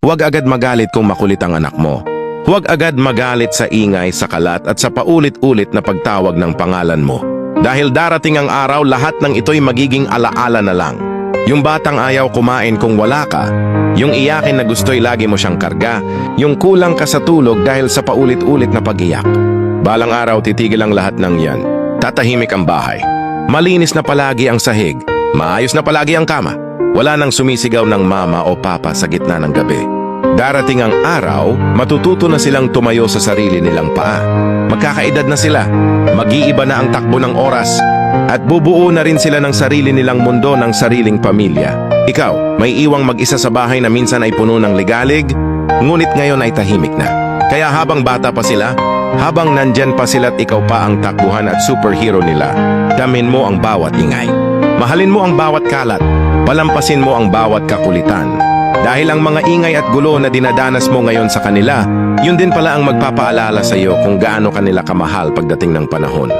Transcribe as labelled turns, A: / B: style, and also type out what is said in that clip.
A: Huwag agad magalit kung makulit ang anak mo. Huwag agad magalit sa ingay, sa kalat at sa paulit-ulit na pagtawag ng pangalan mo. Dahil darating ang araw, lahat ng ito'y magiging alaala na lang. Yung batang ayaw kumain kung wala ka, yung iyakin na gusto'y lagi mo siyang karga, yung kulang ka sa tulog dahil sa paulit-ulit na pag-iyak. Balang araw, titigil ang lahat ng yan. Tatahimik ang bahay. Malinis na palagi ang sahig. Maayos na palagi ang kama. Wala nang sumisigaw ng mama o papa sa gitna ng gabi. Darating ang araw, matututo na silang tumayo sa sarili nilang paa. Magkakaedad na sila. Mag-iiba na ang takbo ng oras. At bubuo na rin sila ng sarili nilang mundo, ng sariling pamilya. Ikaw, may iwang mag-isa sa bahay na minsan ay puno ng ligalig, ngunit ngayon ay tahimik na. Kaya habang bata pa sila, habang nandyan pa sila't ikaw pa ang takbuhan at superhero nila, damin mo ang bawat ingay. Mahalin mo ang bawat kalat. Palampasin mo ang bawat kakulitan. Dahil ang mga ingay at gulo na dinadanas mo ngayon sa kanila, yun din pala ang magpapaalala sa iyo kung gaano kanila kamahal pagdating ng panahon.